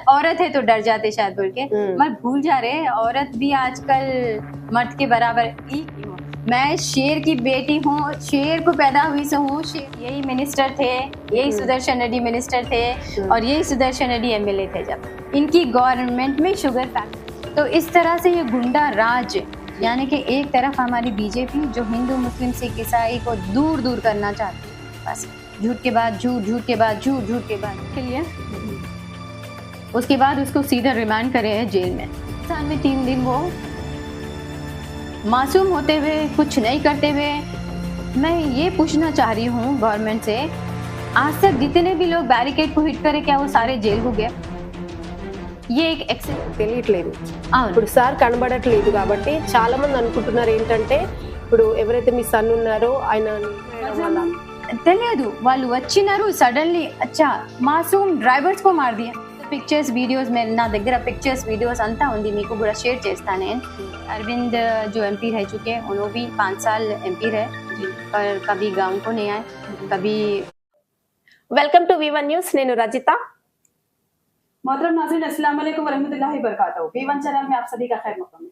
औरत है तो डर जाते शायद बोल के, मगर भूल जा रहे औरत भी आजकल मर्द के बराबर मैं शेर की बेटी हूँ, शेर को पैदा हुई से हूँ। यही मिनिस्टर थे, यही सुदर्शन रेड्डी मिनिस्टर थे और यही सुदर्शन रेड्डी एमएलए थे जब इनकी गवर्नमेंट में शुगर फैक्ट्री। तो इस तरह से ये गुंडा राज, यानी कि एक तरफ हमारी बीजेपी जो हिंदू मुस्लिम सिख ईसाई को दूर दूर करना चाहती है, बस झूठ के बाद झूठ, झूठ के बाद झूठ, झूठ के बाद के लिए उसके बाद उसको सीधा रिमांड करे है जेल में। साल में 3 दिन वो मासूम होते हुए कुछ नहीं करते हुए। मैं ये पूछना चाह रही हूँ गवर्नमेंट से, आज तक जितने भी लोग बैरिकेड को हिट करे क्या वो सारे जेल को गए? ये एक తెలియట్లేదు. ఇప్పుడు సార్ కనబడట్లేదు కాబట్టి చాలా మంది అనుకుంటున్నారు ఏంటంటే ఇప్పుడు ఎవరైతే మీ సన్ ఉన్నారో ఆయన తెలియదు, వాళ్ళు వచ్చినారు సడన్లీ అచ్చా మాసూమ్ డ్రైవర్స్ को मार दिया। पिक्चर्स वीडियोस में ना దగ్గర पिक्चर्स वीडियोस అంతా ఉంది, మీకు కూడా షేర్ చేస్తాను నేను। अरविंद जो एमपी रह चुके हैं उन्होंने भी 5 साल एमपी रहे पर कभी गांव को नहीं आए कभी। వెల్కమ్ టు V1 న్యూస్, నేను రజిత। मोहतरम नाज़रीन, अस्सलाम वालेकुम व रहमतुल्लाहि व बरकातहू। V1 ఛానల్ में आप सभी का खैर मक़दम।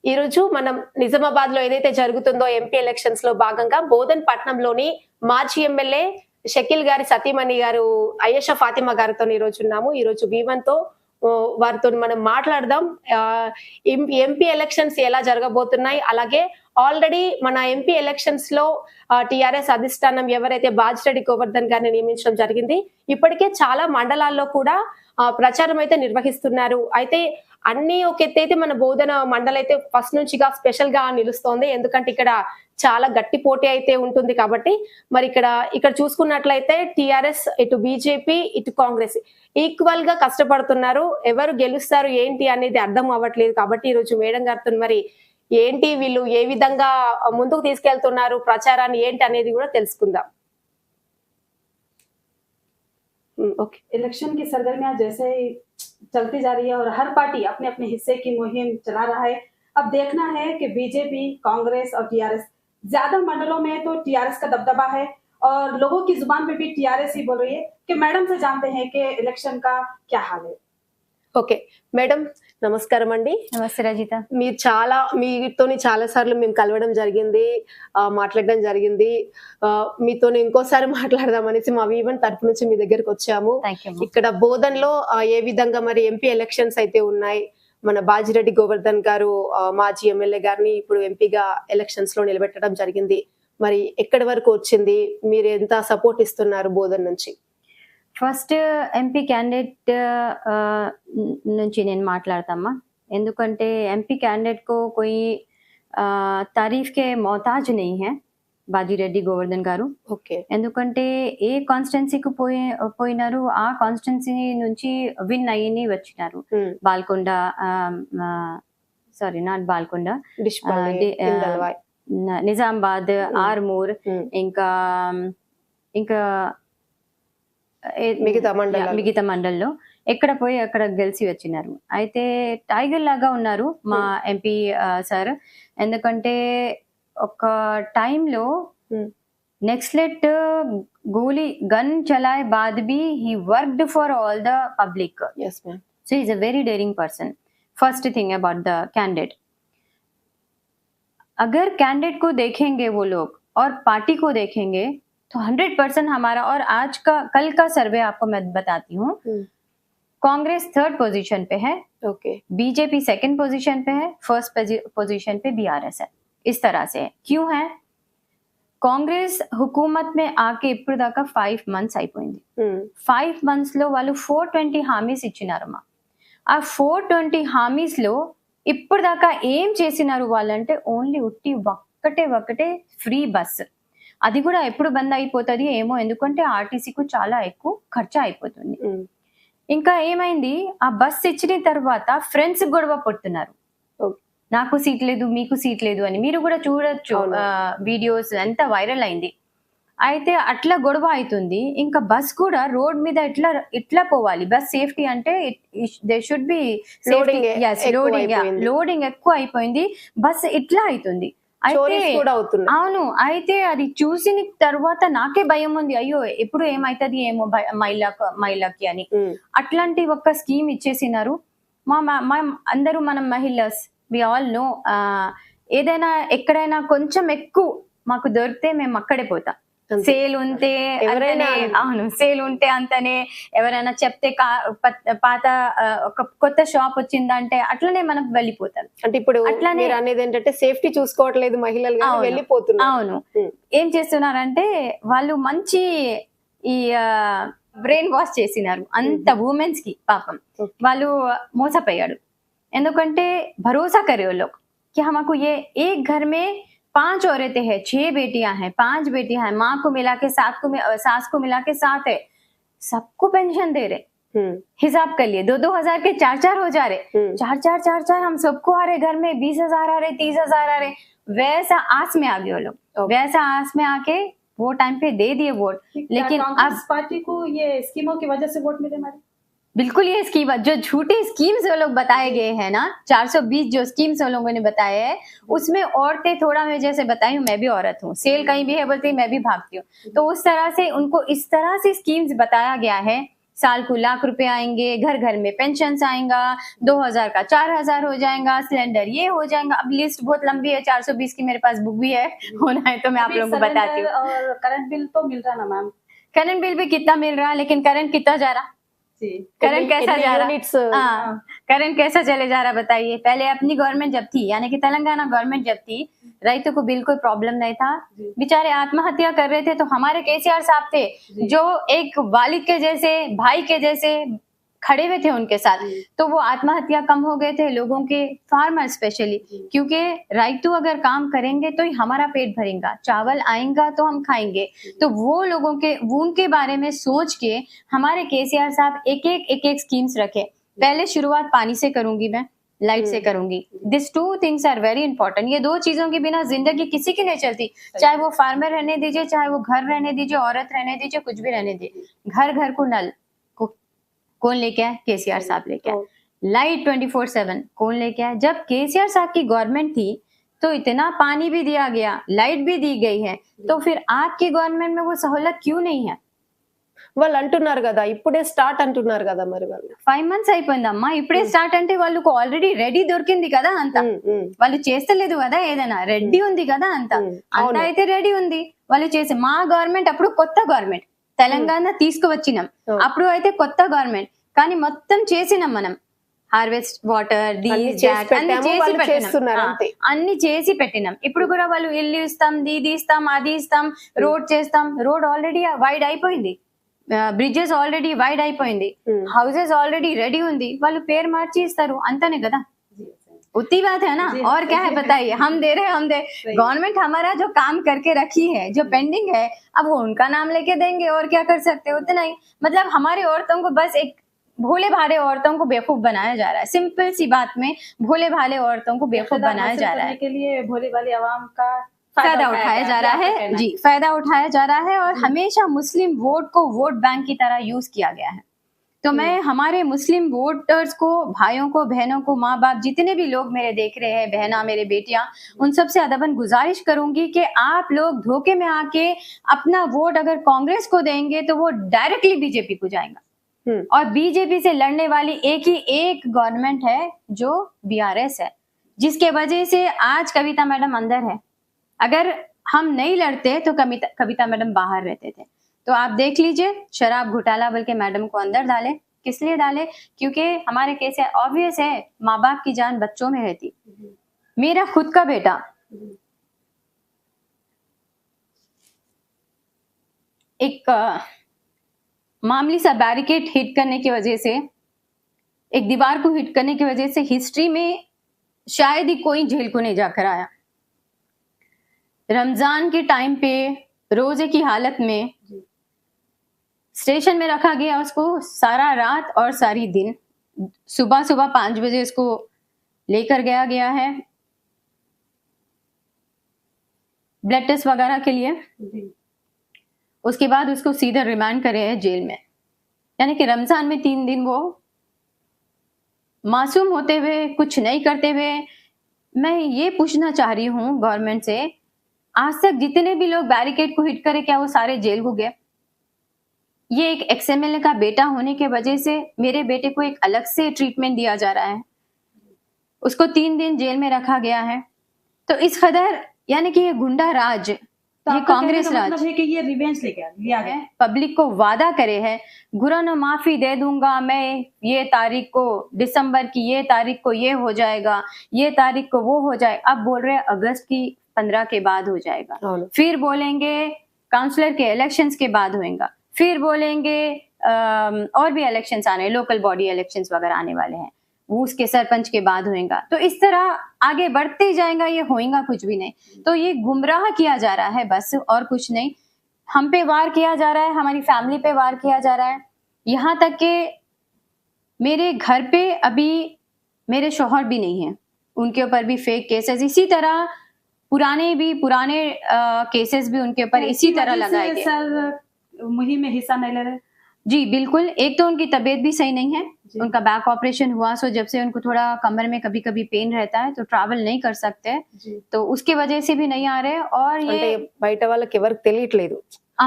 ఈ రోజు మనం నిజామాబాద్ లో ఏదైతే జరుగుతుందో ఎంపీ ఎలక్షన్స్ లో భాగంగా బోధన్ పట్నంలోని మాజీ ఎమ్మెల్యే షకీల్ గారి సతీమణి గారు అయేషా ఫాతిమా గారితో ఈ రోజు ఉన్నాము। ఈ రోజు V1 తో వారితో మనం మాట్లాడదాం। ఎంపీ ఎలక్షన్స్ ఎలా జరగబోతున్నాయి, అలాగే ఆల్రెడీ మన ఎంపీ ఎలక్షన్స్ లో టిఆర్ఎస్ అధిష్టానం ఎవరైతే బాజిరెడ్డి గోవర్ధన్ గారిని నియమించడం జరిగింది, ఇప్పటికే చాలా మండలాల్లో కూడా ప్రచారం అయితే నిర్వహిస్తున్నారు। అయితే అన్ని ఒక ఎత్తైతే మన బోధన మండలం అయితే ఫస్ట్ నుంచిగా స్పెషల్ గా నిలుస్తోంది, ఎందుకంటే ఇక్కడ చాలా గట్టి పోటీ అయితే ఉంటుంది కాబట్టి। మరి ఇక్కడ చూసుకున్నట్లయితే టిఆర్ఎస్ ఇటు బీజేపీ ఇటు కాంగ్రెస్ ఈక్వల్ గా కష్టపడుతున్నారు। ఎవరు గెలుస్తారు ఏంటి అనేది అర్థం అవ్వట్లేదు కాబట్టి ఈ రోజు మేడం గారితో మరి ఏంటి వీళ్ళు ఏ విధంగా ముందుకు తీసుకెళ్తున్నారు ప్రచారాన్ని ఏంటి అనేది కూడా తెలుసుకుందాం। ओके, इलेक्शन की सरगर्मियां जैसे ही चलती जा रही है और हर पार्टी अपने अपने हिस्से की मुहिम चला रहा है। अब देखना है कि बीजेपी, कांग्रेस और टीआरएस, ज्यादा मंडलों में तो टीआरएस का दबदबा है और लोगों की जुबान पे भी टीआरएस ही बोल रही है कि मैडम से जानते हैं कि इलेक्शन का क्या हाल है। ఓకే మేడం, నమస్కారం అండి। నమస్తే రజిత। మీతో చాలా సార్లు మేము కలవడం జరిగింది, మాట్లాడడం జరిగింది। మీతో ఇంకోసారి మాట్లాడదాం అనేసి మా V1 తరఫు నుంచి మీ దగ్గరకు వచ్చాము। ఇక్కడ బోధన్ లో ఏ విధంగా మరి ఎంపీ ఎలక్షన్స్ అయితే ఉన్నాయి, మన బాజిరెడ్డి గోవర్ధన్ గారు మాజీ ఎమ్మెల్యే గారిని ఇప్పుడు ఎంపీగా ఎలక్షన్స్ లో నిలబెట్టడం జరిగింది, మరి ఎక్కడి వరకు వచ్చింది, మీరు ఎంత సపోర్ట్ ఇస్తున్నారు బోధన్ నుంచి? ఫస్ట్ ఎంపీ క్యాండిడేట్ నుంచి నేను మాట్లాడతామా, ఎందుకంటే ఎంపీ క్యాండిడేట్ को कोई तारीफ के मोहताज नहीं है బాజిరెడ్డి గోవర్ధన్ గారు। ఓకే, ఎందుకంటే ఏ కాన్స్టిట్యున్సీకి పోయినారు ఆ కాన్స్టిట్యున్సీ నుంచి విన్ అయ్యి వచ్చినారు। బాల్కొండ, సారీ నాట్ బాల్కొండ, నిజామాబాద్, ఆర్మూర్, ఇంకా మిగతా మండల్లో ఎక్కడ పోయి అక్కడ గెలిచి వచ్చినారు। అయితే టైగర్ లాగా ఉన్నారు మా ఎంపీ సార్, ఎందుకంటే ఒక టైంలో నెక్స్లెట్ గోలీ గన్ చలాए बाद भी he worked for all the public। yes ma'am, so he is a very daring person। first thing about the candidate, अगर कैंडिडेट को देखेंगे वो लोग और पार्टी को देखेंगे तो 100% हमारा, और आज का कल का सर्वे आपको मैं बताती हूँ, कांग्रेस 3rd पोजीशन पे है, ओके, बीजेपी 2nd पोजीशन पे है, 1st पोजीशन पे बीआरएस है। इस तरह से है। क्यों है? కాంగ్రెస్ హుకూమత్ में ఆకే ఇప్పుడు దాకా 5 months అయిపోయింది। 5 months లో వాళ్ళు 420 హామీస్ ఇచ్చినారమ్మా। ఆ 420 హామీస్ లో ఇప్పుడు దాకా ఏం చేసినారు వాళ్ళంటే ఓన్లీ ఉట్టి ఒక్కటే ఫ్రీ బస్, అది కూడా ఎప్పుడు బంద్ అయిపోతుంది ఏమో, ఎందుకంటే ఆర్టీసీకు చాలా ఎక్కువ ఖర్చు అయిపోతుంది। ఇంకా ఏమైంది, ఆ బస్ ఇచ్చిన తర్వాత ఫ్రెండ్స్ గొడవ పడుతున్నారు, నాకు సీట్ లేదు మీకు సీట్ లేదు అని। మీరు కూడా చూడొచ్చు వీడియోస్, ఎంత వైరల్ అయింది। అయితే అట్లా గొడవ అవుతుంది। ఇంకా బస్ కూడా రోడ్ మీద ఇట్లా పోవాలి, బస్ సేఫ్టీ అంటే దే షుడ్ బి లోడింగ్ ఎక్కువ అయిపోయింది, బస్ ఇట్లా అవుతుంది। చోరీస్ కూడా అవుతున్నాయి. అవును. అయితే అది చూసిన తర్వాత నాకే భయం ఉంది, అయ్యో ఎప్పుడు ఏమైతది ఏమో మహిళకి అని. అట్లాంటి ఒక స్కీమ్ ఇచ్చేసినారు. మా అందరూ మనం మహిళస్ వి ఆల్ నో, ఏదైనా ఎక్కడైనా కొంచెం ఎక్కువ మాకు దొరికితే మేము అక్కడే పోతాం. సేల్ ఉంటే ఎవరైనా అవును, సేల్ ఉంటే అంతనే, ఎవరైనా చెప్తే పాత ఒక కొత్త షాప్ వచ్చిందంటే అట్లనే మనం వెళ్ళిపోతాం. అంటే ఇప్పుడు అట్లానే అనేది ఏంటంటే సేఫ్టీ చూసుకోవట్లేదు మహిళలు, వెళ్ళిపోతున్నారు. అవును. ఏం చేస్తున్నారంటే వాళ్ళు మంచి ఈ బ్రెయిన్ వాష్ చేసినారు అంత ఉమెన్స్ కి. పాపం వాళ్ళు మోసపోయాడు. ఎందుకంటే భరోసా करे वो लोग कि हमको ये एक घर में 5 औरतें हैं, 6 बेटियां हैं, 5 बेटियां हैं, माँ को मिला के 7 सास को मिला के 7 है, सबको पेंशन दे रहे। हिसाब कर लिए 2-2 हजार के 4-4 हो जा रहे, 4-4 हम सबको आ रहे, घर में 20,000 आ रहे, 30,000 आ रहे। वैसा आस में आ गए वो लोग, वैसा आस में आके वो टाइम पे दे दिए वोट। लेकिन अब पार्टी को ये स्कीमों की वजह से वोट मिले हमारे, बिल्कुल ये स्कीम जो झूठी स्कीम्स वो लोग बताए गए हैं ना, 420 जो स्कीम्स वो लोगों ने बताए हैं, उसमें औरतें थोड़ा, मैं जैसे बताई हूँ, मैं भी औरत हूँ, सेल कहीं भी है बोलती मैं भी भागती हूँ, तो उस तरह से उनको इस तरह से स्कीम्स बताया गया है। साल को लाख रुपए आएंगे, घर घर में पेंशन आएगा, 2000 का 4000 हो जाएगा, सिलेंडर ये हो जाएगा। अब लिस्ट बहुत लंबी है, 420 की मेरे पास बुक भी है, होना है तो मैं आप लोगों को बताती हूँ। और करंट बिल तो मिल रहा ना मैम? करंट बिल भी कितना मिल रहा, लेकिन करंट कितना जा रहा, करंट कैसा जा रहा, करंट कैसा चले जा रहा बताइए। पहले अपनी गवर्नमेंट जब थी, यानी कि तेलंगाना गवर्नमेंट जब थी, रईतों को बिल्कुल प्रॉब्लम नहीं था, बेचारे आत्महत्या कर रहे थे, तो हमारे केसीआर साहब थे जो एक वालिद के जैसे, भाई के जैसे खड़े हुए थे उनके साथ, तो वो आत्महत्या कम हो गए थे लोगों के, फार्मर स्पेशली, क्योंकि राइतू अगर काम करेंगे तो ही हमारा पेट भरेगा, चावल आएगा तो हम खाएंगे। तो वो लोगों के, वो उनके बारे में सोच के हमारे केसीआर साहब एक एक स्कीम्स रखे। पहले शुरुआत पानी से करूंगी मैं, लाइट से करूंगी, this 2 things are very important. ये 2 चीजों के बिना जिंदगी किसी की नहीं चलती, चाहे वो फार्मर रहने दीजिए, चाहे वो घर रहने दीजिए, औरत रहने दीजिए, कुछ भी रहने दीजिए, घर घर को नल कौन लेके आए, केसीआर साहब लेके आए। लाइट 24/7 कौन लेके आए, जब केसीआर साहब की गवर्नमेंट थी तो इतना पानी भी दिया गया, लाइट भी दी गई है, तो फिर आपकी गवर्नमेंट में वो सहूलत क्यों नहीं है? వాళ్ళు అంటున్నారు కదా, ఇప్పుడే స్టార్ట్ అంటున్నారు కదా, మరి వాళ్ళు 5 months అయిపోయిందమ్మా, ఇప్పుడే స్టార్ట్ అంటే వాళ్ళకు ఆల్రెడీ రెడీ దొరికింది కదా, అంత వాళ్ళు చేస్తలేదు కదా, ఏదైనా రెడీ ఉంది కదా, అంత అయితే రెడీ ఉంది వాళ్ళు చేసి. మా గవర్నమెంట్ అప్పుడు కొత్త గవర్నమెంట్, తెలంగాణ తీసుకువచ్చినాం, అప్పుడు అయితే కొత్త గవర్నమెంట్, కానీ మొత్తం చేసినాం మనం, హార్వెస్ట్ వాటర్ అన్ని చేసి పెట్టినాం. ఇప్పుడు కూడా వాళ్ళు ఇల్లు ఇస్తాం, దీది ఇస్తాం, అది ఇస్తాం, రోడ్ చేస్తాం, రోడ్ ఆల్రెడీ వైడ్ అయిపోయింది, బ్రిడ్జెస్ ఆల్రెడీ వైడ్ అయిపోయింది, హౌసెస్ ఆల్రెడీ రెడీ ఉంది, వాళ్ళు పేరు మార్చి ఇస్తారు, అంతనే కదా, उतनी बात है ना, और क्या है बताइए। हम दे रहे, हम दे, गवर्नमेंट हमारा जो काम करके रखी है, जो पेंडिंग है, अब वो उनका नाम लेके देंगे, और क्या कर सकते, उतना ही। मतलब हमारी औरतों को बस एक भोले भाले औरतों को बेवकूफ बनाया जा रहा है, सिंपल सी बात में भोले भाले औरतों को बेवकूफ बनाया जा रहा है, के लिए भोले भाले आवाम का फायदा उठाया जा रहा है जी, फायदा उठाया जा रहा है, और हमेशा मुस्लिम वोट को वोट बैंक की तरह यूज किया गया है। तो मैं हमारे मुस्लिम वोटर्स को, भाइयों को, बहनों को, माँ बाप, जितने भी लोग मेरे देख रहे हैं, बहना, मेरे बेटियां, उन सबसे अदबन गुजारिश करूंगी कि आप लोग धोखे में आके अपना वोट अगर कांग्रेस को देंगे तो वो डायरेक्टली बीजेपी को जाएगा, और बीजेपी से लड़ने वाली एक ही एक गवर्नमेंट है जो बीआरएस है, जिसके वजह से आज कविता मैडम अंदर है। अगर हम नहीं लड़ते तो कविता मैडम बाहर रहते थे। तो आप देख लीजिए, शराब घोटाला बल्कि मैडम को अंदर डाले, किस लिए डाले, क्योंकि हमारे केस ऑब्वियस है, माँ बाप की जान बच्चों में रहती। मेरा खुद का बेटा एक मामूली सा बैरिकेड हिट करने की वजह से, एक दीवार को हिट करने की वजह से हिस्ट्री में शायद ही कोई जेल को नहीं जाकर आया। रमजान के टाइम पे रोजे की हालत में स्टेशन में रखा गया, उसको सारा रात और सारी दिन, सुबह 5 बजे उसको लेकर गया है ब्लड टेस्ट वगैरह के लिए, उसके बाद उसको सीधा रिमांड करे है जेल में। यानी कि रमजान में 3 दिन वो मासूम होते हुए, कुछ नहीं करते हुए, मैं ये पूछना चाह रही हूँ गवर्नमेंट से, आज तक जितने भी लोग बैरिकेड को हिट करे क्या वो सारे जेल को गए? ये एक एक्सएमएलए का बेटा होने के वजह से मेरे बेटे को एक अलग से ट्रीटमेंट दिया जा रहा है, उसको 3 दिन जेल में रखा गया है। तो इस कदर यानी कि ये गुंडा राज, तो ये आपका कांग्रेस कहने का राज मतलब है कि ये रिवेंज लेके लिया गया है। पब्लिक को वादा करे है, गुरानो माफी दे दूंगा मैं, ये तारीख को दिसंबर की, ये तारीख को ये हो जाएगा, ये तारीख को वो हो जाए। अब बोल रहे हैं अगस्त की 15 के बाद हो जाएगा, फिर बोलेंगे काउंसलर के इलेक्शंस के बाद होएगा, फिर बोलेंगे और भी इलेक्शंस आने, लोकल बॉडी इलेक्शंस वगैरह आने वाले हैं, वो उसके सरपंच के बाद होएगा। तो इस तरह आगे बढ़ते ही जाएगा, ये होएगा कुछ भी नहीं। तो ये गुमराह किया जा रहा है बस, और कुछ नहीं। हम पे वार किया जा रहा है, हमारी फैमिली पे वार किया जा रहा है। यहाँ तक के मेरे घर पे अभी मेरे शौहर भी नहीं है, उनके ऊपर भी फेक केसेस, इसी तरह पुराने केसेस भी उनके ऊपर इसी तरह लगाए गए। सर मुहिम में हिस्सा नहीं ले रहे? जी बिल्कुल। एक तो उनकी तबीयत भी सही नहीं है, उनका बैक ऑपरेशन हुआ, सो जब से उनको थोड़ा कमर में कभी कभी पेन रहता है तो ट्रैवल नहीं कर सकते, तो उसकी वजह से भी नहीं आ रहे। और ये బయట వాళ్ళకి ఎవరికి తెలియట్లేదు,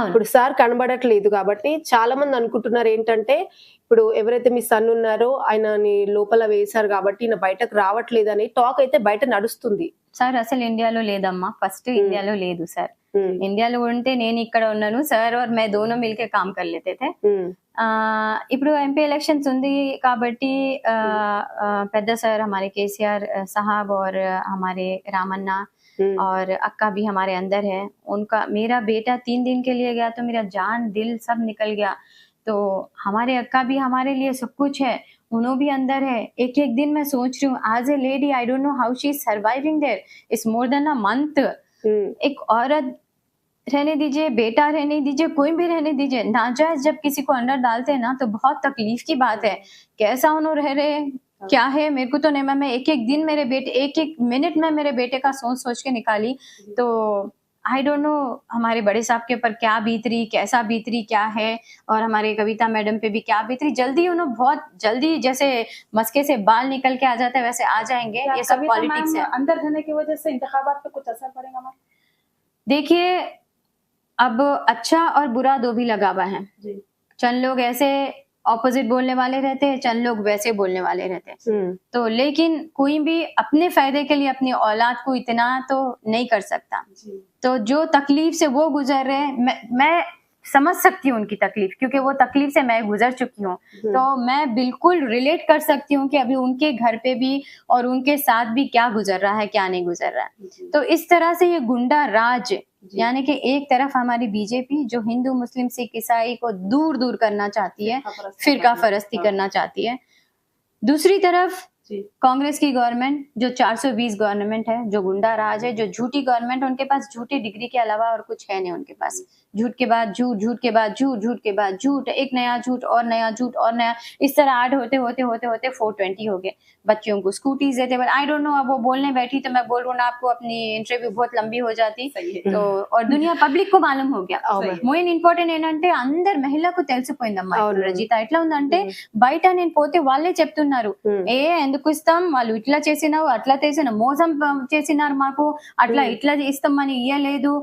ఇప్పుడు సార్ కనబడట్లేదు కాబట్టి చాలా మంది అనుకుంటున్నారు ఏంటంటే ఇప్పుడు ఎవరైతే మీ సన్ ఉన్నారో ఆయనని లోపల వేశారు కాబట్టి ఈయన బయటకు రావట్లేదు అని టాక్ అయితే బయట నడుస్తుంది. సార్ అసలు ఇండియాలో లేదమ్మా, ఫస్ట్ ఇండియాలో లేదు సార్. ఇండియాలో ఉంటే నేను ఇక్కడ ఉన్నాను, సార్ और मैं दोनों मिलके काम कर लेते थे. ఇప్పుడు ఎంపీ ఎలక్షన్స్ ఉంది కాబట్టి పెద్ద సార్ हमारे केसीआर साहब और हमारे रामन्ना और अक्का भी हमारे अंदर है। उनका मेरा बेटा 3 दिन के लिए गया तो मेरा जान दिल सब निकल गया। तो हमारे अक्का भी हमारे लिए सब कुछ है, उन्हों भी अंदर है। एक एक दिन मैं सोच रही हूँ as a lady, I don't know how she is surviving there, it's more than a month. एक औरत रहने दीजिए, बेटा रहने दीजिए, कोई भी रहने दीजिए, नाजायज जब किसी को अंदर डालते हैं ना तो बहुत तकलीफ की बात है। कैसा उन्होंने रह रहे क्या है मेरे को तो नहीं, मैं एक एक दिन मेरे बेटे, एक एक मिनट में मेरे बेटे का सोच सोच के निकाली। तो आई डोंट नो हमारे बड़े साहब के ऊपर क्या बीत रही, कैसा बीत रही, क्या है, और हमारे कविता मैडम पे भी क्या बीत रही। जल्दी उन्होंने बहुत जल्दी जैसे मस्के से बाल निकल के आ जाते हैं वैसे आ जाएंगे। ये सब पॉलिटिक्स है। अंदर रहने की वजह से इंतखाबात पे कुछ असर पड़ेगा मैम? देखिए अब अच्छा और बुरा दो भी लगा हुआ है। चंद लोग ऐसे ऑपोजिट बोलने वाले रहते हैं, चंद लोग वैसे बोलने वाले रहते हैं। तो लेकिन कोई भी अपने फायदे के लिए अपनी औलाद को इतना तो नहीं कर सकता। तो जो तकलीफ से वो गुजर रहे हैं, मैं समझ सकती हूँ उनकी तकलीफ, क्योंकि वो तकलीफ से मैं गुजर चुकी हूँ। तो मैं बिल्कुल रिलेट कर सकती हूँ कि अभी उनके घर पे भी और उनके साथ भी क्या गुजर रहा है, क्या नहीं गुजर रहा है। तो इस तरह से ये गुंडा राज, यानी कि एक तरफ हमारी बीजेपी जो हिंदू मुस्लिम सिख ईसाई को दूर दूर करना चाहती है, फिरका फरस्ती करना चाहती है, दूसरी तरफ कांग्रेस की गवर्नमेंट जो 420 गवर्नमेंट है, जो गुंडा राज है, जो झूठी गवर्नमेंट, उनके पास झूठी डिग्री के अलावा और कुछ है नहीं उनके पास। झूठ के बाद झूठ, झूठ के बाद झूठ, झूठ के बाद झूठ, एक नया झूठ और नया झूठ और नया, इस तरह ऐड होते होते होते होते 420 हो गए। बच्चियों को स्कूटीज देते, बट आई डोंट नो, अब वो बोलने बैठी तो मैं बोल रहा हूँ ना आपको, अपनी इंटरव्यू बहुत लंबी हो जाती तो, और दुनिया पब्लिक को मालूम हो गया। మెయిన్ ఇంపార్టెంట్ ఏంటంటే అందరు మహిళకు తెలిసిపోయిందమ్మా రజిత ఎట్లా ఉందంటే, బయట నేను పోతే వాళ్ళే చెప్తున్నారు, ఏ ఎందుకు ఇస్తాం, వాళ్ళు ఇట్లా చేసినావు అట్లా చేసిన, మోసం చేసినారు మాకు, అట్లా ఇట్లా ఇస్తామని ఇయ్యలేదు,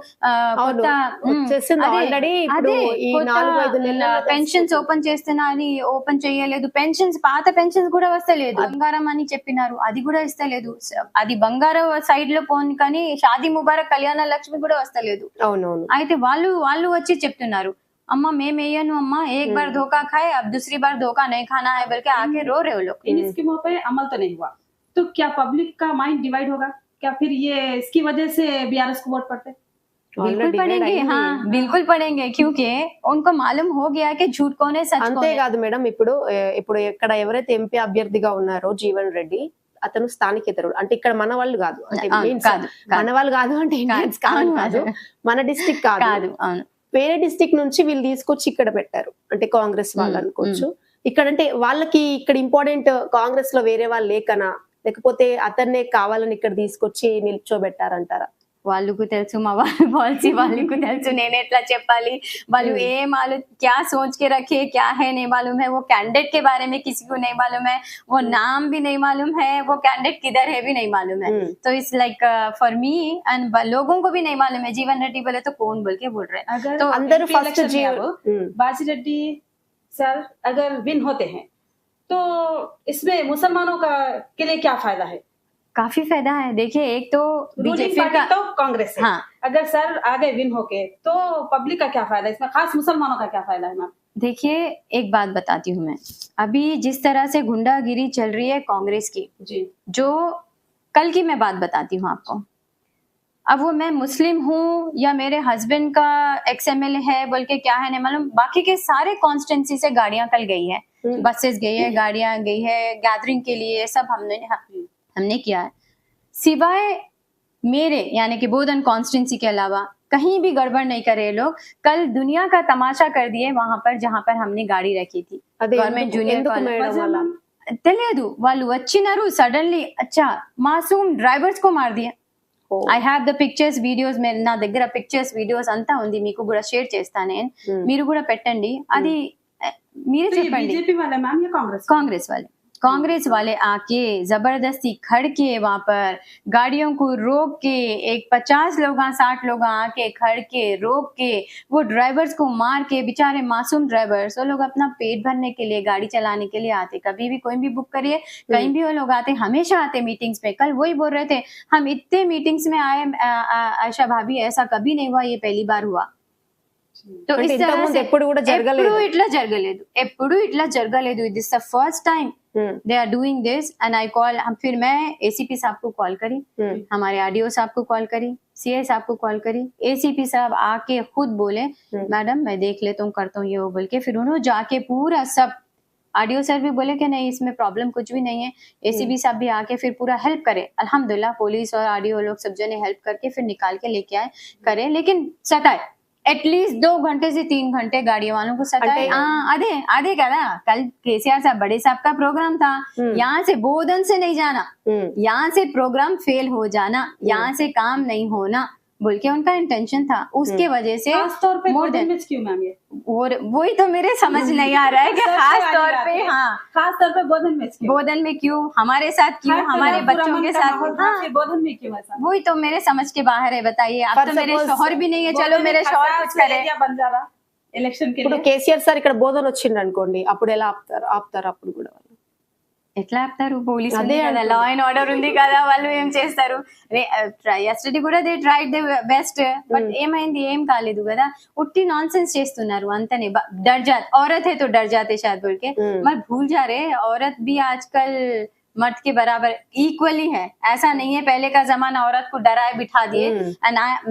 పెన్షన్స్ ఓపెన్ చేస్తున్నా అని ఓపెన్ చేయలేదు, పెన్షన్స్ పాత పెన్షన్స్ కూడా వస్తలేదు, బంగారం అని చెప్పినారు అది కూడా ఇస్తలేదు, అది బంగారం సైడ్ లో పోని కానీ షాదీ ముబారక్ కళ్యాణ లక్ష్మి కూడా వస్తలేదు। అయితే వాళ్ళు వచ్చి చెప్తున్నారు, अम्मा मैं मेयन हूँ अम्मा, एक बार धोखा खाए अब दूसरी बार धोखा नहीं खाना है, बल्कि आके रो रहे हो लोग। इन स्कीमों पे अमल तो नहीं हुआ तो क्या पब्लिक का माइंड डिवाइड होगा? क्या फिर ये इसकी वजह से बीआरएस को वोट पड़ते? बिल्कुल पड़ेंगे, हाँ बिल्कुल पड़ेंगे, क्योंकि उनको मालूम हो गया कि झूठ कौन है सच कौन है। అంతేకాదు మేడం, ఇప్పుడు ఇక్కడ ఎవరైతే ఎంపీ అభ్యర్థిగా ఉన్నారో జీవన్ రెడ్డి, అతను స్థానికేతరుడు, అంటే ఇక్కడ మన వాళ్ళు కాదు, అంటే మన వాళ్ళు కాదు అంటే ఇండియన్స్ కాదు, మన డిస్ట్రిక్ట్ కాదు, వేరే డిస్ట్రిక్ట్ నుంచి వీళ్ళు తీసుకొచ్చి ఇక్కడ పెట్టారు, అంటే కాంగ్రెస్ వాళ్ళు అనుకోవచ్చు। ఇక్కడ అంటే వాళ్ళకి ఇక్కడ ఇంపార్టెంట్ కాంగ్రెస్ లో వేరే వాళ్ళు లేకనా, లేకపోతే అతన్నే కావాలని ఇక్కడ తీసుకొచ్చి నిల్చోబెట్టారంటారా? వాళ్ళకు తెలుసు మా వాళ్ళ పాలసీ వాళ్ళకు తెలుసు నేను ఎట్లా చెప్పాలి వాళ్ళు ఏ मालूम क्या सोच के रखे क्या है नहीं मालूम है वो कैंडिडेट के बारे में किसी को नहीं मालूम है वो नाम भी नहीं मालूम है वो कैंडिडेट किधर है भी नहीं मालूम है तो it's like for me and लोगों को भी नहीं मालूम है जीवन रेड्डी बोले तो कौन बोल के बोल रहे हैं अगर तो अंदर फर्स्ट बाजी रेड्डी सर अगर विन होते हैं तो इसमें मुसलमानों का के लिए क्या फायदा है? काफी फायदा है। देखिए एक तो बीजेपी का तो कांग्रेस है। हाँ अगर सर आगे विन होके तो पब्लिक का क्या फायदा, इसमें खास मुसलमानों का क्या फायदा है मैम? देखिए एक बात बताती हूँ मैं, अभी जिस तरह से गुंडागिरी चल रही है कांग्रेस की जी, जो कल की मैं बात बताती हूँ आपको। अब वो मैं मुस्लिम हूँ या मेरे हस्बैंड का XMLA है बोल के क्या है नहीं मालूम, बाकी के सारे कॉन्स्टिट्यूंसी से गाड़ियां कल गई है, बसेस गई है, गाड़ियां गई है गैदरिंग के लिए, सब हमने किया है। सिवाय मेरे यानी कि बोधन कॉन्स्टिट्यूंसी के अलावा कहीं भी गड़बड़ नहीं करे ये लोग। कल दुनिया का तमाशा कर दिए वहां पर जहां पर हमने गाड़ी रखी थी गवर्नमेंट जूनियर कॉलेज, తెలియదు వాళ్ళు వచ్చినారు సడన్లీ అచ్చా మాసూమ్ డ్రైవర్స్ కో మార్ దియా। I have the pictures videos, నా దగ్గర పిక్చర్స్ వీడియోస్ అంతా ఉంది, మీకు కూడా షేర్ చేస్తా నేను, మీరు కూడా పెట్టండి అది మీరే చెప్పండి। बीजेपी वाले मैम या कांग्रेस वाले आके जबरदस्ती खड़ के वहां पर गाड़ियों को रोक के, एक 50 लोग 60 लोग आके खड़ के रोक के वो ड्राइवर्स को मार के, बेचारे मासूम ड्राइवर्स, वो लोग अपना पेट भरने के लिए गाड़ी चलाने के लिए आते, कभी भी कोई भी बुक करिए कहीं भी वो लोग आते, हमेशा आते मीटिंग्स में। कल वही बोल रहे थे हम इतने मीटिंग्स में आए आयशा भाभी, ऐसा कभी नहीं हुआ, ये पहली बार हुआ। तो इस तरह से ఎప్పుడు ఇట్లా జరగలేదు, this the first time they are doing this and I call. फिर मैं ACP साहब को कॉल करी, हमारे RDO साहब को कॉल करी, CI साहब को कॉल करी, ACP साहब आके खुद बोले मैडम मैं देख लेता हूँ करता हूँ ये वो बोल के, फिर उन्होंने जाके पूरा सब, RDO सर भी बोले कि नहीं इसमें प्रॉब्लम कुछ भी नहीं है, ACP साहब भी आके फिर पूरा हेल्प करे। अल्हम्दुलिल्लाह पुलिस और RDO लोग सब जने हेल्प करके फिर निकाल के लेके आए करे, लेकिन सताए एटलीस्ट 2 घंटे से 3 घंटे गाड़ियों वालों को सताए। आधे करा कल KCR साहब बड़े साहब का प्रोग्राम था, यहाँ से बोधन से नहीं जाना, यहाँ से प्रोग्राम फेल हो जाना, यहाँ से काम नहीं होना बोल के उनका इंटेंशन था, उसके वजह से खासतौर पे बोधन में क्यों मैम ये, और वही तो मेरे समझ नहीं आ रहा है कि खास तौर पे खासतौर पे बोधन में क्यों, हमारे साथ क्यों, हमारे बच्चों के साथ, बोधन में क्यों ऐसा, वही तो मेरे समझ के बाहर है। बताइए, अब तो मेरे शोहर भी नहीं है, चलो मेरे शोहर कुछ करे బంజారా ఎలక్షన్ కి ఇప్పుడు కేసీఆర్ సార్ ఇక్కడ బోధన వచ్చిండ్రు అనుకోండి, అప్పుడు ఎలా ఆపుతారు అప్పుడు కూడా ఎట్లా ఆపుతారు? పోలీస్ ఉంది కదా, లా అండ్ ఆర్డర్ ఉంది కదా, వాళ్ళు ఏం చేస్తారు? యస్టర్డే కూడా they tried they best, but ఏమైంది? ఏం కాలేదు కదా, ఉట్టి నాన్ సెన్స్ చేస్తున్నారు అంతనే। डर जाते औरत है तो डर जाते शायद बोल के, मगर भूल जा रहे औरत भी आजकल मर्द के बराबर इक्वली है, ऐसा नहीं है पहले का जमाना औरत को डराए बिठा दिए।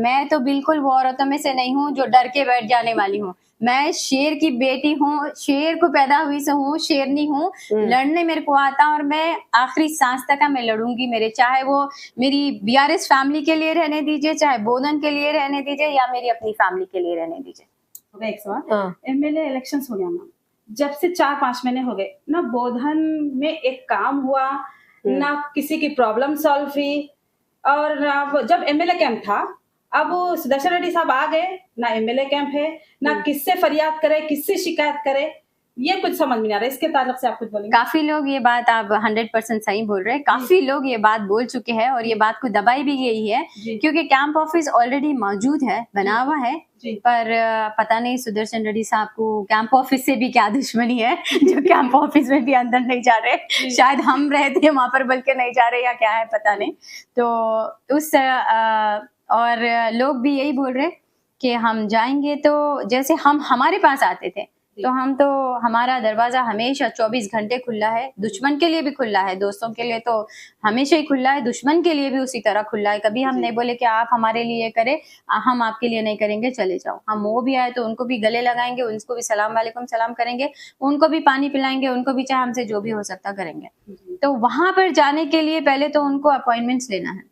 मैं तो बिल्कुल वो औरतों में से नहीं हूँ जो डर के बैठ जाने वाली हूँ, मैं शेर की बेटी हूँ, शेर को पैदा हुई से हूँ, शेरनी हूँ, लड़ने मेरे को आता और मैं आखिरी सांस तक मैं लड़ूंगी। मेरे चाहे वो मेरी BRS फैमिली के लिए रहने दीजिए, चाहे बोधन के लिए रहने दीजिए, या मेरी अपनी फैमिली के लिए रहने दीजिए। एक सवाल, MLA इलेक्शन हो गया मैम, जब से 4-5 महीने हो गए ना, बोधन में एक काम हुआ ना, किसी की प्रॉब्लम सॉल्व हुई, और जब MLA कैंप था अब सुदर्शन रेड्डी साहब आ गए ना, MLA कैंप है ना, किससे फरियाद करे किससे शिकायत करे, ये कुछ समझ में नहीं आ रहा। इसके ताल्लुक से आप कुछ बोलेंगे? काफी लोग ये बात आप 100% सही बोल रहे हैं, काफी लोग ये बात बोल चुके हैं और ये बात को दबाई भी गई है, क्योंकि कैंप ऑफिस ऑलरेडी मौजूद है, बना हुआ है, पर पता नहीं सुदर्शन रेड्डी साहब को कैंप ऑफिस से भी क्या दुश्मनी है जो कैंप ऑफिस में भी अंदर नहीं जा रहे, शायद हम रहते हैं वहां पर बल्कि नहीं जा रहे, या क्या है पता नहीं। तो उस और लोग भी यही बोल रहे कि हम जाएंगे तो जैसे हम हमारे पास आते थे तो हम तो हमारा दरवाजा हमेशा 24 घंटे खुला है, दुश्मन के लिए भी खुला है, दोस्तों के लिए तो हमेशा ही खुला है, दुश्मन के लिए भी उसी तरह खुला है। कभी हम नहीं बोले कि आप हमारे लिए करें, हम आपके लिए नहीं करेंगे, चले जाओ। हम वो भी आए तो उनको भी गले लगाएंगे, उनको भी सलाम वालेकुम सलाम करेंगे, उनको भी पानी पिलाएंगे, उनको भी चाहे हमसे जो भी हो सकता करेंगे। तो वहां पर जाने के लिए पहले तो उनको अपॉइंटमेंट्स लेना है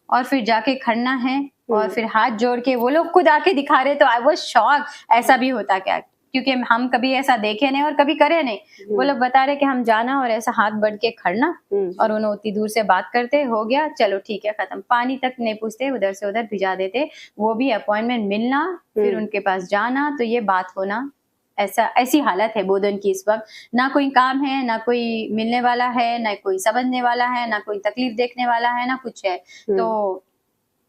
और फिर जाके खड़ना है और फिर हाथ जोड़ के वो लोग खुद आके दिखा रहे, तो आई वाज शॉक, ऐसा भी होता क्या? क्योंकि हम कभी ऐसा देखे नहीं और कभी करे नहीं। वो लोग बता रहे कि हम जाना और ऐसा हाथ बढ़ के खड़ना और उन्हें उतनी दूर से बात करते, हो गया चलो ठीक है खत्म, पानी तक नहीं पूछते, उधर से उधर भिजा देते। वो भी अपॉइंटमेंट मिलना फिर उनके पास जाना, तो ये बात होना, ऐसी हालत है बोधन की इस वक्त। ना कोई काम है, ना कोई मिलने वाला है, ना कोई समझने वाला है, ना कोई तकलीफ देखने वाला है, ना कुछ है। तो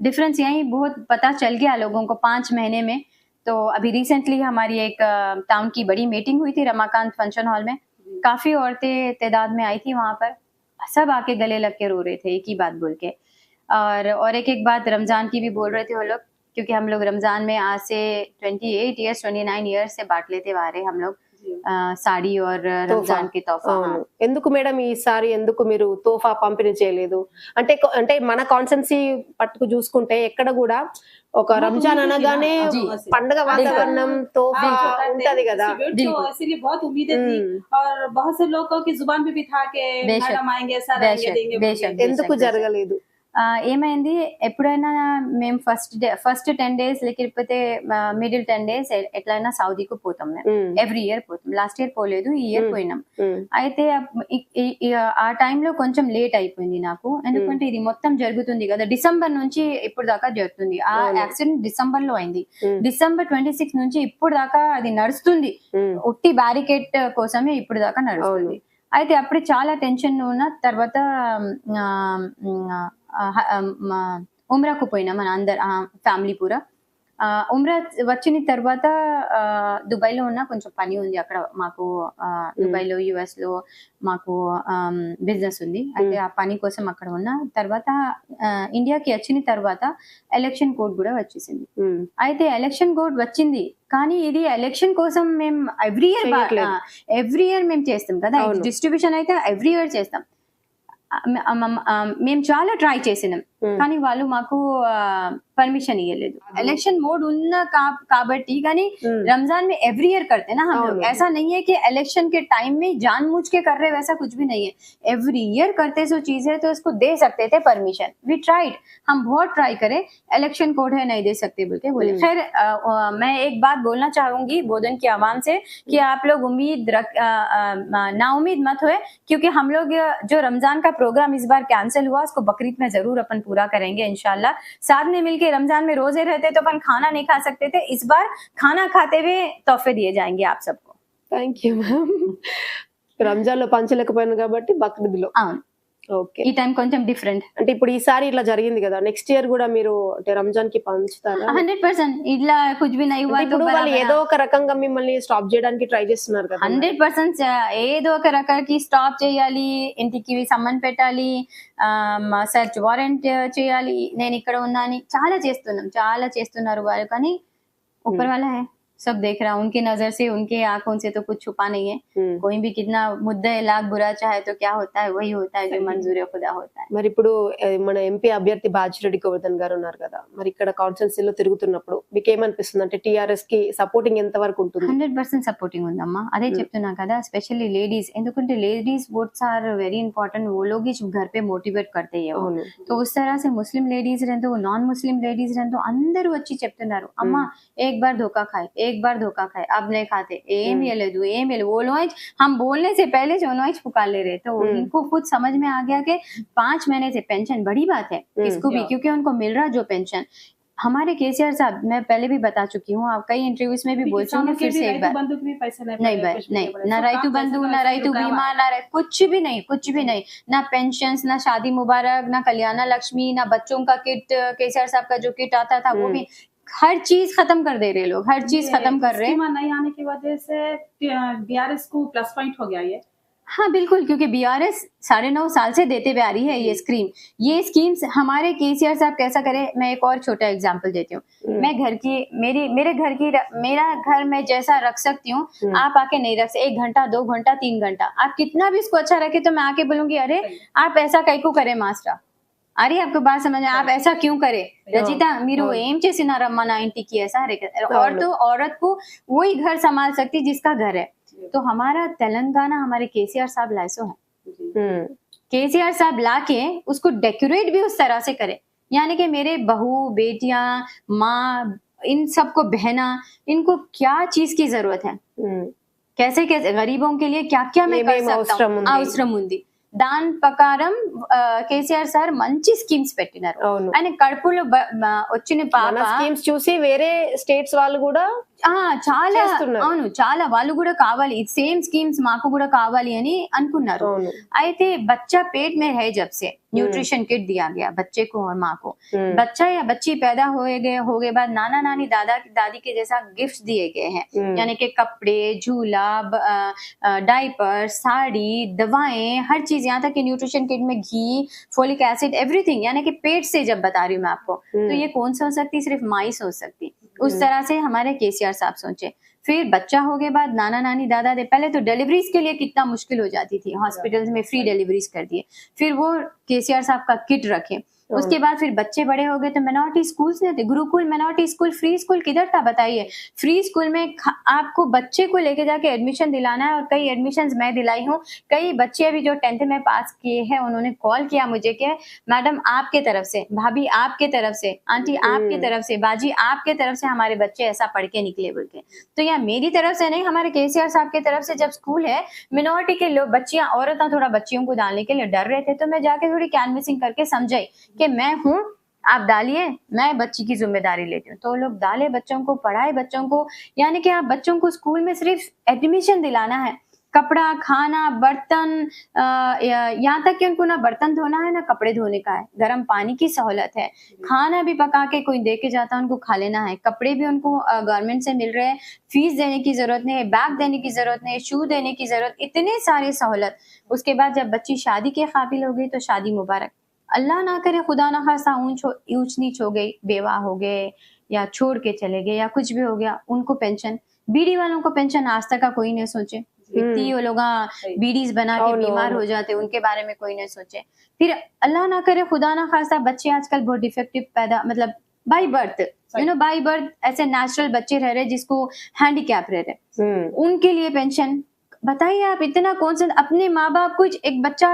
डिफरेंस यही बहुत पता चल गया लोगों को 5 महीने में। तो अभी रिसेंटली हमारी एक टाउन की बड़ी मीटिंग हुई थी रमाकांत फंक्शन हॉल में, काफी औरतें तादाद में आई थी वहां पर, सब आके गले लग के रो रहे थे एक ही बात बोल के। और एक बात रमजान की भी बोल रहे थे वो लोग, क्योंकि हम लोग रमजान में आज से 29 इयर्स से बांट लेते आ रहे हम लोग సాడీ और రంజాన్ కి తోఫా। ఎందుకు మేడం ఈసారి ఎందుకు మీరు తోఫా పంపిణీ చేయలేదు? అంటే మన కాన్సెన్సీ పట్టుకు చూసుకుంటే ఎక్కడ కూడా ఒక రంజాన్ అనగానే పండగ వాతావరణం, తోఫా ఉంటది కదా, इसीलिए बहुत उम्मीदें थी और बहुत से लोगों की जुबान पे भी था कि मैडम आएंगे, सर आएंगे, देंगे। ఎందుకు జరగలేదు? ఏమైంది, ఎప్పుడైనా మేము ఫస్ట్ 10 days లేకపోతే మిడిల్ 10 days ఎట్లయినా సౌదీకి పోతాం మేము, ఎవ్రీ ఇయర్ పోతాం. లాస్ట్ ఇయర్ పోలేదు, ఈ ఇయర్ పోయినాం. అయితే ఆ టైంలో కొంచెం లేట్ అయిపోయింది నాకు, ఎందుకంటే ఇది మొత్తం జరుగుతుంది కదా, డిసెంబర్ నుంచి ఇప్పుడు దాకా జరుగుతుంది. ఆ యాక్సిడెంట్ డిసెంబర్ లో అయింది, డిసెంబర్ 26 నుంచి ఇప్పుడు దాకా అది నడుస్తుంది, ఉట్టి బ్యారికేడ్ కోసమే ఇప్పుడు దాకా నడుస్తుంది. అయితే అప్పుడు చాలా టెన్షన్ ఉన్న తర్వాత ఉమ్రాకు పోయినాం మన అందరు ఫ్యామిలీ పూరా. ఉమ్రా వచ్చిన తర్వాత దుబాయ్ లో ఉన్న కొంచెం పని ఉంది అక్కడ మాకు, దుబాయ్ లో యుఎస్ లో మాకు బిజినెస్ ఉంది. అయితే ఆ పని కోసం అక్కడ ఉన్న తర్వాత ఇండియాకి వచ్చిన తర్వాత ఎలక్షన్ కోడ్ కూడా వచ్చేసింది. అయితే ఎలక్షన్ కోడ్ వచ్చింది, కానీ ఇది ఎలక్షన్ కోసం మేము ఎవ్రీ ఇయర్ మేము చేస్తాం కదా, డిస్ట్రిబ్యూషన్ అయితే ఎవ్రీ ఇయర్ చేస్తాం. మేము చాలా ట్రై చేసినాం, కానీ వాళ్ళు మాకు परमिशन ఇవ్వలేదు. इलेक्शन मोड उन्ना काबट्टी यानी रमजान में एवरी ईयर करते हैं ना हम लोग, ऐसा नहीं है कि इलेक्शन के टाइम में जानबूझ के कर रहे, वैसा कुछ भी नहीं है, एवरी ईयर करते सो चीज है, तो इसको दे सकते थे परमिशन. वी ट्राइड, हम बहुत ट्राई करे, इलेक्शन कोड है नहीं दे सकते बोल के बोले. खैर मैं एक बात बोलना चाहूंगी बोधन की आवाम से कि आप लोग नाउम्मीद मत हुए, क्योंकि हम लोग जो रमजान का प्रोग्राम इस बार कैंसिल हुआ, उसको बकरीद में जरूर अपन पूरा करेंगे इंशाल्लाह. साथ में मिलके रमजान में रोजे रहते तो अपन खाना नहीं खा सकते थे, इस बार खाना खाते हुए तोहफे दिए जाएंगे आप सबको. Thank you ma'am. రంజాన్ లో పంచలేకపోయాను కాబట్టి బక్రీద్ లో. ఓకే, ఈ టైం కొంచెం డిఫరెంట్. అంటే ఇప్పుడు ఈసారి ఇట్లా జరిగింది కదా, నెక్స్ట్ ఇయర్ కూడా మీరు అంటే రంజాన్ కి పంచుతారా? 100% ఇట్లా కుछ भी नहीं हुआ तो వాళ్ళు ఏదో ఒక రకంగా మిమ్మల్ని స్టాప్ చేయడానికి ట్రై చేస్తున్నారు కదా. 100% ఏదో ఒక రకానికి స్టాప్ చేయాలి, ఇంటికి సమ్మన్ పెట్టాలి, సర్చ్ వారెంట్ చేయాలి, నేను ఇక్కడ ఉన్నాని చాలా చేస్తున్నారు వాళ్ళు. కానీ ऊपर वाला है, सब देख रहा, उनकी नजर से, उनके आंखों से तो कुछ छुपा नहीं है. कोई भी कितना मुद्दा लाख बुरा चाहे तो क्या होता है, वही होता है जो मंजूर खुदा होता है. మరి ఇప్పుడు మన ఎంపీ అభ్యర్థి బాజిరెడ్డి గోవర్ధన్ గారు ఉన్నారు కదా, మరి ఇక్కడ కాన్స్టిట్యున్సీలో తిరుగుతున్నప్పుడు మీకు ఏమనిపిస్తుంది, అంటే టీఆర్ఎస్ కి సపోర్టింగ్ ఎంత వరకు ఉంటుంది? 100% సపోర్టింగ్ ఉందమ్మా, అదే చెప్తున్నా కదా, స్పెషల్లీ లేడీज, ఎందుకంటే లేడीज वोट्स आर वेरी इंपॉर्टेंट, वो लोग ही घर पे मोटिवेट करते हैं. तो उस तरह से मुस्लिम लेडीज रहते, वो नॉन मुस्लिम लेडीज रहते, అందరూ వచ్చి చెప్తున్నారు అమ్మా एक बार धोखा खाए, अब नहीं खाते, एम ये ले दो, वो लोग हम बोलने से पहले जो नॉइज पुकार ले रहे, तो उनको खुद समझ में आ गया कि 5 महीने से पेंशन बड़ी बात है किसको भी, क्योंकि उनको मिल रहा जो पेंशन. हमारे केसीआर साहब, मैं पहले भी बता चुकी हूँ, आप कई इंटरव्यूज में भी बोल चुकी हूँ, फिर से एक बार नहीं, ना राइतु बंधु, ना राइतु बीमा, ना कुछ भी नहीं, ना पेंशन, ना शादी मुबारक, ना कल्याणा लक्ष्मी, ना बच्चों का किट, केसीआर साहब का जो किट आता था वो भी, हर चीज खत्म कर दे रहे लोग, हर चीज खत्म कर रहे. नहीं आने की वजह से बीआरएस को प्लस पॉइंट हो गया ये. हाँ बिल्कुल, क्योंकि बीआरएस 9.5 साल से देते हुए आ रही है ये स्कीम्स. हमारे केसीआर साहब कैसा करे, मैं एक और छोटा एग्जांपल देती हूँ. मैं मेरा घर में जैसा रख सकती हूँ, आप आके नहीं रख सकते. 1 घंटा 2 घंटा 3 घंटा आप कितना भी इसको अच्छा रखे, तो मैं आके बोलूंगी अरे आप ऐसा कैको करे मास्टर, अरे आपको बात समझ, आप ऐसा क्यों करे रचिता, మీరు ఏం చేసినారమ్మా నా ఇంటికి, ऐसा और तो औरत को वही घर संभाल सकती जिसका घर है. तो हमारा तेलंगाना, हमारे केसीआर साहब लाइसो है, केसीआर साहब लाके उसको डेकोरेट भी उस तरह से करे, यानी कि मेरे बहू बेटियां माँ इन सबको बहना, इनको क्या चीज की जरूरत है? कैसे कैसे गरीबों के लिए क्या क्या मैं कर सकता हूँ? అవసరం ఉంది. దాని ప్రకారం కేసీఆర్ సార్ మంచి స్కీమ్స్ పెట్టినారు. ఆయన కడుపులో వచ్చిన పాప స్కీమ్స్ చూసి వేరే స్టేట్స్ వాళ్ళు కూడా చాలా అవును చాలా వాళ్ళు కూడా కావాలి, సేమ్ స్కీమ్స్ మాకు కూడా కావాలి అని అనుకున్నారు. అయితే बच्चा पेट में है जब से न्यूट्रिशन किट दिया गया बच्चे को और माँ को, बच्चा या बच्ची पैदा हो गए बाद नाना नानी दादा दादी के जैसा गिफ्ट दिए गए हैं, यानी कि कपड़े, झूला, डायपर, साड़ी, दवाएं, हर चीज, यहाँ तक कि न्यूट्रिशन किट में घी, फोलिक एसिड, एवरीथिंग, यानी कि पेट से जब बता रही हूँ मैं आपको, तो ये कौन सा हो सकती? सिर्फ माँ ही सोच सकती. उस तरह से हमारे केसीआर साहब सोचे. फिर बच्चा हो गए बाद नाना नानी दादा दे, पहले तो डिलीवरीज के लिए कितना मुश्किल हो जाती थी, हॉस्पिटल्स में फ्री डिलीवरीज कर दिए. फिर वो केसीआर साहब का किट रखे. उसके बाद फिर बच्चे बड़े हो गए तो मिनॉरिटी स्कूल्स नहीं थे, Gurukul, minority school, free school किधर था बताइए? फ्री स्कूल में आपको बच्चे को लेके जाके एडमिशन दिलाना है, और कई एडमिशंस मैं दिलाई हूँ. कई बच्चे अभी जो 10th में पास किए हैं उन्होंने कॉल किया मुझे कि मैडम आपके तरफ से, भाभी आपके तरफ से, आंटी आपके तरफ से, बाजी आपके तरफ से हमारे बच्चे ऐसा पढ़ के निकले बोल के. तो यह मेरी तरफ से नहीं, हमारे केसीआर साहब की तरफ से. जब स्कूल है, मिनॉरिटी के लोग, बच्चियां, औरतें थोड़ा बच्चियों को डालने के लिए डर रहे थे, तो मैं जाके थोड़ी कैनवसिंग करके समझाई कि मैं हूँ, आप डालिए, मैं बच्ची की जिम्मेदारी लेती हूँ. तो लोग डाले, बच्चों को पढ़ाए, बच्चों को, यानी कि आप बच्चों को स्कूल में सिर्फ एडमिशन दिलाना है, कपड़ा, खाना, बर्तन, यहाँ तक कि उनको ना बर्तन धोना है ना कपड़े धोने का है, गर्म पानी की सहूलत है, खाना भी पका के कोई दे के जाता है उनको खा लेना है, कपड़े भी उनको गवर्नमेंट से मिल रहे हैं, फीस देने की जरूरत नहीं है, बैग देने की जरूरत नहीं है, शू देने की जरूरत, इतने सारे सहूलत. उसके बाद जब बच्ची शादी के काबिल हो गई तो शादी मुबारक. अल्लाह ना करे, खुदा ना खासा ऊंच नीच हो गई, बेवा हो गए या छोड़ के चले गए या कुछ भी हो गया, उनको पेंशन. बीड़ी वालों को पेंशन आज तक का कोई नहीं सोचे. इतनी वो लोग बीडीज बना के बीमार हो जाते, उनके बारे में कोई नहीं सोचे. फिर अल्लाह ना करे, खुदा ना खासा, बच्चे आजकल बहुत डिफेक्टिव पैदा, मतलब बाई बर्थ, बाई बर्थ ऐसे नेचुरल बच्चे रह रहे जिसको हैंडीकैप रह रहे, उनके लिए पेंशन. बताइए आप, इतना कौन सा अपने माँ बाप, कुछ एक बच्चा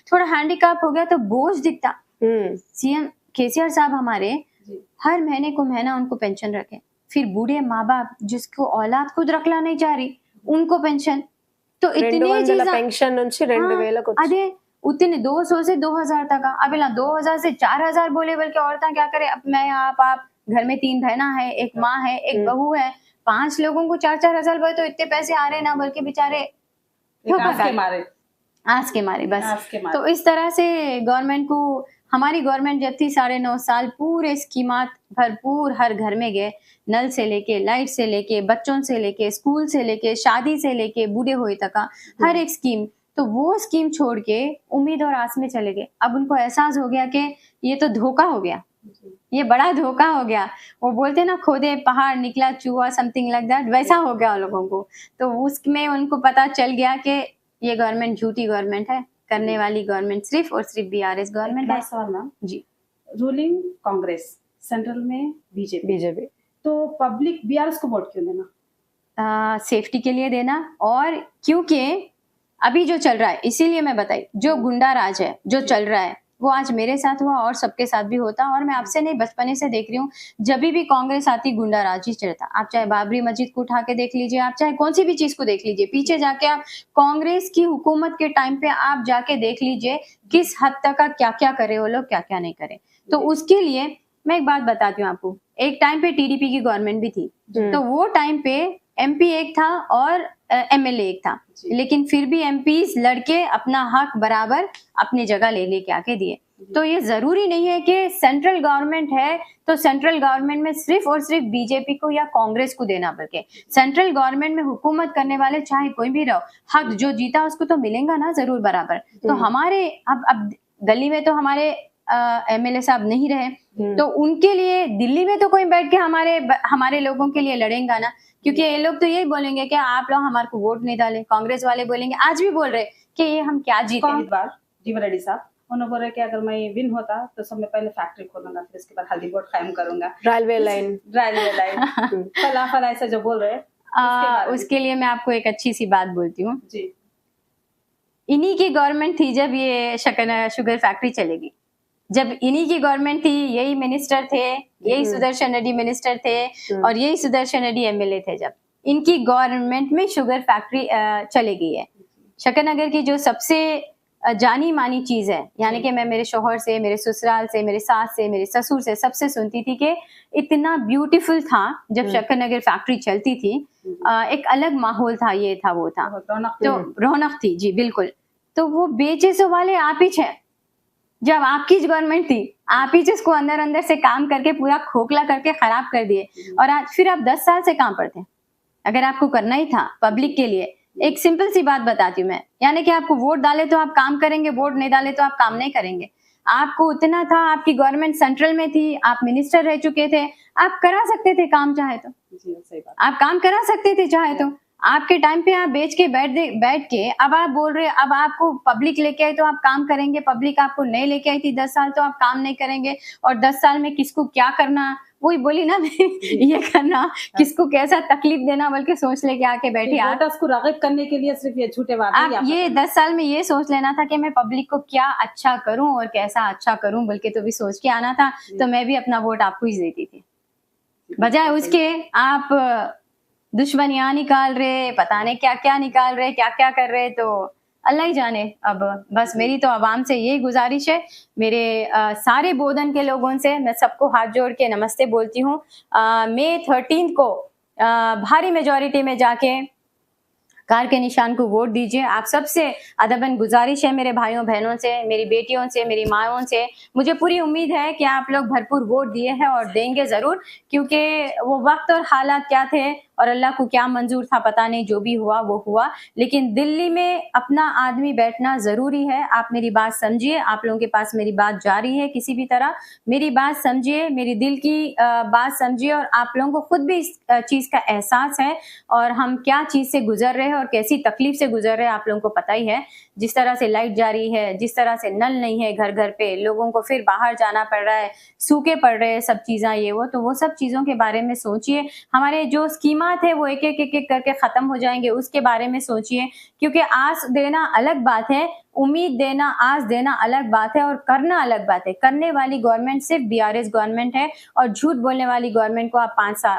थोड़ा हैंडीकैप हो गया तो बोझ दिखता. सीएम केसीआर साहब हमारे हर महीने को महीना उनको पेंशन रखे. फिर बूढ़े माँ बाप जिसको औलाद खुद रखला नहीं चाह रही, उनको पेंशन. तो इतने पेंशन अरे उतने 200 से 2000 तक. अब 2000 से 4000 बोले, बल्कि औरतें क्या करे, अब मैं आप घर में 3 बहना है, एक माँ है, एक बहू है, 5 लोगों को 4-4 हजार बोले तो इतने पैसे आ रहे ना, बल्कि बेचारे आस के मारे बस. तो इस तरह से गवर्नमेंट को, हमारी गवर्नमेंट जब थी 9.5 साल, पूरे स्कीमात भरपूर हर घर में गए, नल से लेके, लाइट से लेके, बच्चों से लेके, स्कूल से लेके, शादी से लेके, बूढ़े हुए तक हर एक स्कीम. तो वो स्कीम छोड़ के उम्मीद और आस में चले गए. अब उनको एहसास हो गया कि ये तो धोखा हो गया, ये बड़ा धोखा हो गया. वो बोलते ना, खोदे पहाड़ निकला चूहा, समथिंग लाइक दैट, वैसा हो गया उन लोगों को. तो उसमें उनको पता चल गया कि ये गवर्नमेंट झूठी गवर्नमेंट है, करने वाली गवर्नमेंट सिर्फ और सिर्फ बीआरएस गवर्नमेंट है. सवाल मैम जी, रूलिंग कांग्रेस, सेंट्रल में बीजेपी, तो पब्लिक बीआरएस को वोट क्यों देना? सेफ्टी के लिए देना, और क्योंकि अभी जो चल रहा है, इसीलिए मैं बताई, जो गुंडा राज है जो चल रहा है, वो आज मेरे साथ हुआ और सबके साथ भी होता. और मैं आपसे नहीं, बचपने से देख रही हूँ, जब भी कांग्रेस आती गुंडा राज ही चलता. आप चाहे बाबरी मस्जिद को उठा के देख लीजिए, आप चाहे कौन सी भी चीज को देख लीजिए, पीछे जाके आप कांग्रेस की हुकूमत के टाइम पे आप जाके देख लीजिए किस हद तक का क्या क्या करे वो लोग, क्या क्या नहीं करे. तो उसके लिए मैं एक बात बताती हूँ आपको. एक टाइम पे टीडीपी की गवर्नमेंट भी थी, तो वो टाइम पे एमपी एक था और एमएलए एक था, लेकिन फिर भी एमपीज लड़के अपना हक बराबर अपनी जगह ले लेके आके दिए. तो ये जरूरी नहीं है कि सेंट्रल गवर्नमेंट है तो सेंट्रल गवर्नमेंट में सिर्फ और सिर्फ बीजेपी को या कांग्रेस को देना, बल्कि सेंट्रल गवर्नमेंट में हुकूमत करने वाले चाहे कोई भी रहो, हक जो जीता उसको तो मिलेगा ना जरूर बराबर. तो हमारे अब गली में तो हमारे एमएलए साहब नहीं रहे, तो उनके लिए दिल्ली में तो कोई बैठ के हमारे लोगों के लिए लड़ेगा ना, क्योंकि ये लोग तो यही बोलेंगे कि आप लोग हमारे को वोट नहीं डाले. कांग्रेस वाले बोलेंगे, आज भी बोल रहे कि ये हम क्या जीते. इस बार जीवन रेड्डी साहब उन्होंने बोला कि अगर मैं विन होता तो सबसे पहले फैक्ट्री खोलूंगा, फिर इसके बाद हल्दी बोर्ड कायम करूंगा, रेलवे लाइन फला ऐसा जो बोल रहे. उसके लिए मैं आपको एक अच्छी सी बात बोलती हूँ. इन्हीं की गवर्नमेंट थी जब ये शुगर फैक्ट्री चलेगी. जब इन्हीं की गवर्नमेंट थी, यही मिनिस्टर थे, यही सुदर्शन रेड्डी मिनिस्टर थे और यही सुदर्शन रेड्डी एमएलए थे, जब इनकी गवर्नमेंट में शुगर फैक्ट्री चली गई है। शकरनगर की जो सबसे जानी मानी चीज है, यानी कि मैं मेरे शोहर से, मेरे ससुराल से, मेरे सास से, मेरे ससुर से सबसे सुनती थी कि इतना ब्यूटीफुल था जब शकरनगर फैक्ट्री चलती थी। एक अलग माहौल था, ये था वो था, तो रौनक थी जी बिल्कुल। तो वो बेचैसों वाले आप ही थे, जब आपकी गवर्नमेंट थी, आप ही जिसको अंदर अंदर से काम करके पूरा खोखला करके खराब कर दिए। और आज फिर आप 10 साल से काम करते हैं। अगर आपको करना ही था पब्लिक के लिए, एक सिंपल सी बात बताती हूँ मैं, यानी कि आपको वोट डाले तो आप काम करेंगे, वोट नहीं डाले तो आप काम नहीं करेंगे। आपको उतना था, आपकी गवर्नमेंट सेंट्रल में थी, आप मिनिस्टर रह चुके थे, आप करा सकते थे काम चाहे तो, सही बात। आप काम करा सकते थे चाहे तो। आपके टाइम पे आप बेच के बैठ के अब आप बोल रहे, अब आपको पब्लिक लेके आई तो आप काम करेंगे, पब्लिक आपको नहीं लेके आई थी 10 साल तो आप काम नहीं करेंगे, और 10 साल में किसको क्या करना, वही बोली ना ये करना, किसको कैसा तकलीफ देना, बल्कि सोच लेके आके बैठे आप उसको राग़िब करने के लिए सिर्फ ये झूठे वादे आप ये 10 साल में ये सोच लेना था कि मैं पब्लिक को क्या अच्छा करूं और कैसा अच्छा करूं, बल्कि तो भी सोच के आना था, तो मैं भी अपना वोट आपको ही देती थी। बजाय उसके आप दुश्मनियां निकाल रहे, पता नहीं क्या क्या निकाल रहे, क्या क्या कर रहे, तो अल्लाह ही जाने। अब बस मेरी तो आवाम से यही गुजारिश है, मेरे सारे बोधन के लोगों से मैं सबको हाथ जोड़ के नमस्ते बोलती हूँ। मई 13 को भारी मेजॉरिटी में जाके कार के निशान को वोट दीजिए। आप सबसे अदबन गुजारिश है, मेरे भाइयों बहनों से, मेरी बेटियों से, मेरी माओं से, मुझे पूरी उम्मीद है कि आप लोग भरपूर वोट दिए हैं और देंगे ज़रूर, क्योंकि वो वक्त और हालात क्या थे और अल्लाह को क्या मंजूर था पता नहीं, जो भी हुआ वो हुआ, लेकिन दिल्ली में अपना आदमी बैठना ज़रूरी है। आप मेरी बात समझिए, आप लोगों के पास मेरी बात जा रही है किसी भी तरह, मेरी बात समझिए, मेरी दिल की बात समझिए, और आप लोगों को खुद भी इस चीज़ का एहसास है और हम क्या चीज़ से गुजर रहे हैं और कैसी तकलीफ से गुजर रहे हैं, आप लोगों को पता ही है। जिस तरह से लाइट जा रही है, जिस तरह से नल नहीं है घर घर पे, लोगों को फिर बाहर जाना पड़ रहा है, सूखे पड़ रहे हैं सब चीज़ें, ये वो, तो वो सब चीज़ों के बारे में सोचिए। हमारे जो स्कीमात है वो एक एक करके ख़त्म हो जाएंगे, उसके बारे में सोचिए, क्योंकि आस देना अलग बात है, उम्मीद देना, आस देना अलग बात है, और करना अलग बात है। करने वाली गवर्नमेंट सिर्फ बीआरएस गवर्नमेंट है, और झूठ बोलने वाली गवर्नमेंट को आप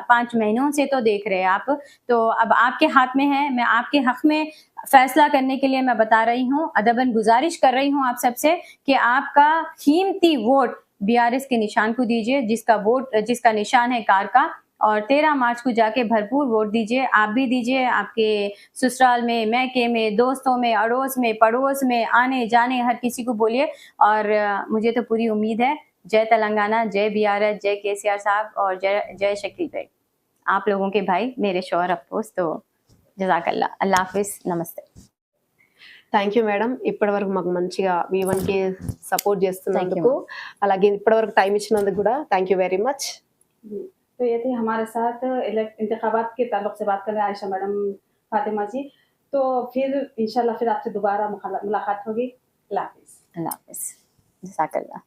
5 महीनों से तो देख रहे हैं आप। तो अब आपके हाथ में है, मैं आपके हक में फैसला करने के लिए मैं बता रही हूँ, अदबन गुजारिश कर रही हूँ आप सबसे कि आपका कीमती वोट बीआरएस के निशान को दीजिए, जिसका निशान है कार का, और 13 मार्च को जाके भरपूर वोट दीजिए। आप भी दीजिए, आपके ससुराल में, मैके में, दोस्तों में, अड़ोस में, पड़ोस में, आने जाने हर किसी को बोलिए। और मुझे तो पूरी उम्मीद है। जय तेलंगाना, जय बीआरएस, जय केसीआर साहब, और जय शकील भाई, आप लोगों के भाई, मेरे शौहर अफकोर्स। तो జజాకల్లా, అల్లా హాఫిజ్, నమస్తే। థ్యాంక్ యూ మేడం, ఇప్పటి వరకు మాకు మంచిగా V1 కి సపోర్ట్ చేస్తున్నందుకు, అలాగే ఇప్పటి వరకు టైం ఇచ్చినందుకు కూడా థ్యాంక్ యూ వెరీ మచ్। तो ये थी हमारे साथ इंतखाबात के ताल्लुक से बात कर रहे हैं आयशा मैडम फातिमा जी। तो फिर इंशाल्लाह फिर आपसे दोबारा मुलाकात होगी। अल्लाह हाफिज। अल्लाह हाफिज, जज़ाकल्लाह।